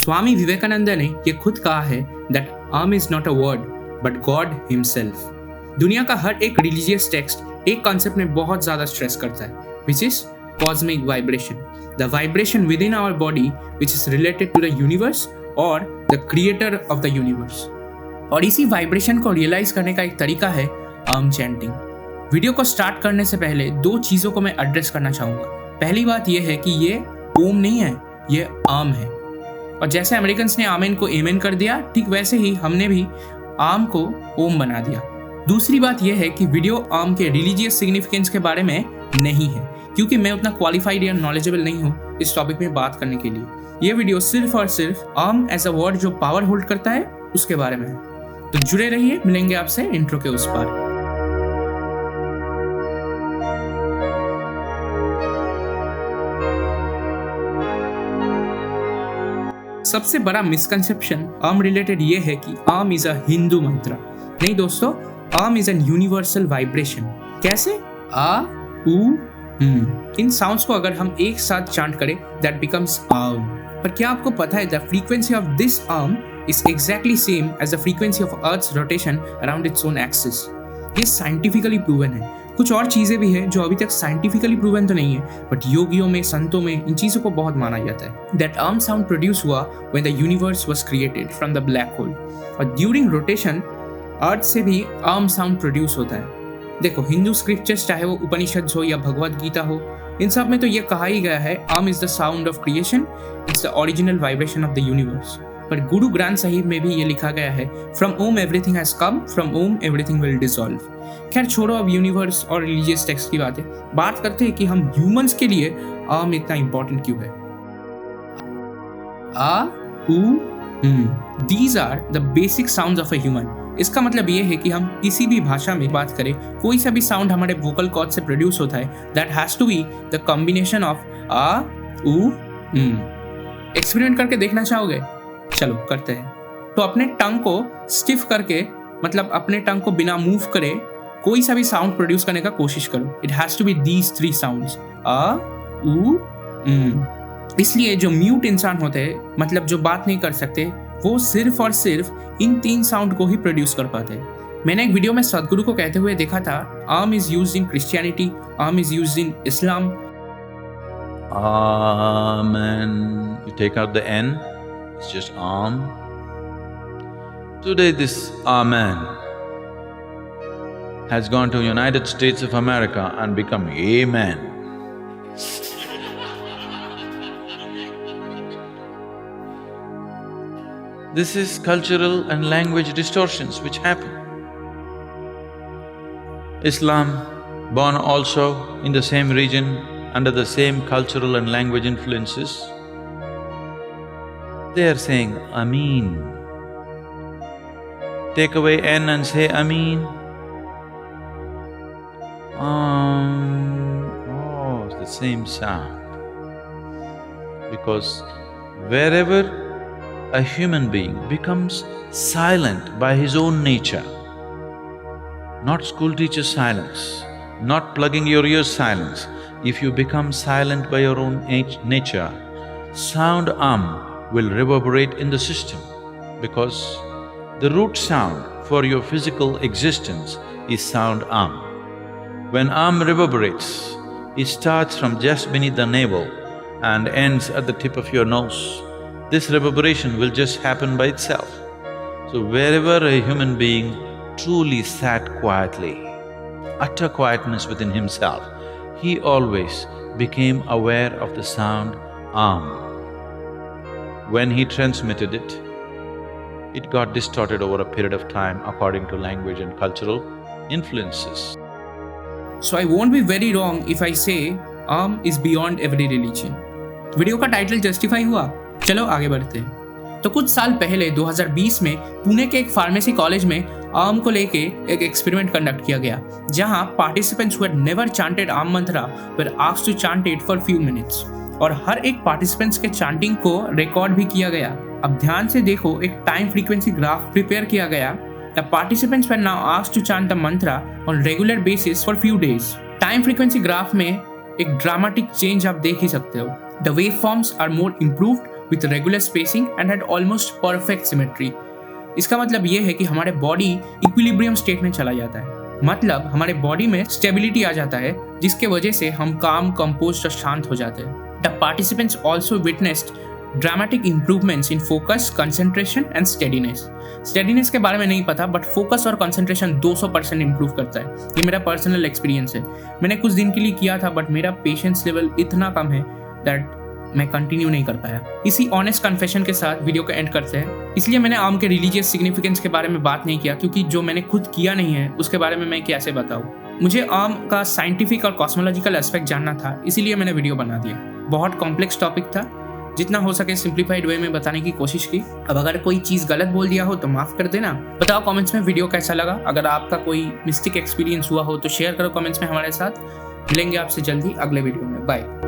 स्वामी विवेकानंद ने ये खुद कहा है that arm is not a word but God himself. दुनिया का हर एक रिलीजियस टेक्स्ट एक कॉन्सेप्ट में बहुत ज्यादा स्ट्रेस करता है, which is cosmic vibration, the vibration within our body which is related to the universe और the creator of the universe. और इसी वाइब्रेशन को रियलाइज करने का एक तरीका है आर्म चैंटिंग। वीडियो को स्टार्ट करने से पहले दो चीजों को मैं एड्रेस करना चाहूंगा। पहली बात यह है कि ये ओम नहीं है, ये आर्म है। और जैसे अमेरिकन्स ने आमेन को एमेन कर दिया, ठीक वैसे ही हमने भी आर्म को ओम बना दिया। दूसरी बात यह है कि वीडियो आर्म के रिलीजियस सिग्निफिकेंस के बारे में नहीं है, क्योंकि मैं उतना क्वालिफाइड या नॉलेजेबल नहीं हूँ इस टॉपिक में बात करने के लिए। यह वीडियो सिर्फ और सिर्फ आर्म एज अ वर्ड जो पावर होल्ड करता है उसके बारे में है। तो जुड़े रहिए, मिलेंगे आपसे इंट्रो के उस पार। सबसे बड़ा मिसकंसेप्शन आर्म रिलेटेड ये है कि आर्म इज अ हिंदू मंत्र। नहीं दोस्तों, arm is an universal vibration. कैसे? आ उ इन साउंड्स को अगर हम एक साथ चांट करें दैट बिकम्स आर्म। पर क्या आपको पता है the frequency of this arm is exactly same as the frequency of Earth's rotation around its own axis? ये साइंटिफिकली प्रूवन है। कुछ और चीजें भी हैं जो अभी तक साइंटिफिकली प्रूवन तो नहीं है, बट योगियों में, संतों में इन चीजों को बहुत माना जाता है। That arm sound प्रोड्यूस हुआ when the universe was created from the black hole, और during rotation अर्थ से भी आर्म साउंड प्रोड्यूस होता है। देखो, हिंदू स्क्रिप्चर्स चाहे वो उपनिषद हो या भगवद गीता हो, इन सब में तो ये कहा ही गया है arm is the sound of creation, it's the original vibration of the universe. पर गुरु ग्रंथ साहिब में भी ये लिखा गया है, from Om everything has come, from Om everything will dissolve. खैर छोड़ो अब यूनिवर्स और रिलीजियस टेक्स्ट की बात करते हैं कि हम ह्यूमंस के लिए आर्म इतना इंपॉर्टेंट क्यों है। आ उ these are the basic sounds of a human. इसका मतलब ये है कि हम किसी भी भाषा में बात करें, कोई सा भी साउंड हमारे वोकल कॉर्ड से प्रोड्यूस होता है, that has to be the combination of आ उ। एक्सपेरिमेंट करके देखना चाहोगे? चलो करते हैं। तो अपने टंग को स्टिफ करके, मतलब अपने टंग को बिना मूव करे कोई सा भी साउंड प्रोड्यूस करने का कोशिश करो। It has to be these three sounds, आ उ। इसलिए जो म्यूट इंसान होते हैं, मतलब जो बात नहीं कर सकते, वो सिर्फ और सिर्फ इन तीन साउंड को ही प्रोड्यूस कर पाते हैं। मैंने एक वीडियो में सदगुरु को कहते हुए देखा था, arm is used in Christianity, arm is used in Islam. Amen. You take out the N, it's just Am. Today this Amen has gone to United States of America and become Amen. This is cultural and language distortions which happen. Islam, born also in the same region, under the same cultural and language influences, they are saying Ameen. Take away N and say Ameen. Oh, it's the same sound. Because wherever a human being becomes silent by his own nature, not school teacher silence, not plugging your ears silence, if you become silent by your own nature, sound will reverberate in the system, because the root sound for your physical existence is sound When reverberates, it starts from just beneath the navel and ends at the tip of your nose. This reverberation will just happen by itself. So wherever a human being truly sat quietly, utter quietness within himself, he always became aware of the sound Am. When he transmitted it, it got distorted over a period of time according to language and cultural influences. So I won't be very wrong if I say Am is beyond every religion. Video का title justify हुआ? चलो आगे बढ़ते हैं। तो कुछ साल पहले 2020 में पुणे के एक फार्मेसी कॉलेज में आर्म को लेके एक एक्सपेरिमेंट कंडक्ट किया गया, जहां participants who had never chanted Om mantra were asked to chant it for few minutes, और हर एक पार्टिसिपेंट्स के चांटिंग को रिकॉर्ड भी किया गया। अब ध्यान से देखो, एक टाइम फ्रीक्वेंसी ग्राफ प्रिपेयर किया गया। The participants were now asked to chant the mantra on regular basis for few days. Time frequency graph में एक ड्रामेटिक चेंज आप देख ही सकते हो। The wave forms are more improved with regular spacing and had almost perfect symmetry. इसका मतलब ये है कि हमारे बॉडी इक्विलिब्रियम स्टेट में चला जाता है, मतलब हमारे बॉडी में स्टेबिलिटी आ जाता है, जिसके वजह से हम काम, कंपोज्ड और शांत हो जाते हैं. The participants also witnessed dramatic improvements in focus, concentration and steadiness. Steadiness के बारे में नहीं पता, बट फोकस और कंसंट्रेशन 200% इंप्रूव करता है. ये मेरा पर्सनल एक्सपीरियंस है. मैंने कुछ दिन के लिए किया था, बट मेरा पेशेंस लेवल इतना कम है दैट मैं कंटिन्यू नहीं कर पाया. इसी ऑनेस्ट कन्फेशन के साथ वीडियो को एंड करते हैं. इसलिए मैंने आम के रिलीजियस सिग्निफिकेंस के बारे में बात नहीं किया, क्योंकि जो मैंने खुद किया नहीं है उसके बारे में मैं कैसे बताऊँ. मुझे आम का साइंटिफिक और कॉस्मोलॉजिकल एस्पेक्ट जानना था, इसीलिए मैंने वीडियो बना दिया. बहुत कॉम्प्लेक्स टॉपिक था, जितना हो सके सिंप्लीफाइड वे में बताने की कोशिश की. अब अगर कोई चीज़ गलत बोल दिया हो तो माफ़ कर देना. बताओ कमेंट्स में वीडियो कैसा लगा. अगर आपका कोई मिस्टेक एक्सपीरियंस हुआ हो तो शेयर करो कमेंट्स में हमारे साथ. मिलेंगे आपसे जल्दी अगले वीडियो में. बाय.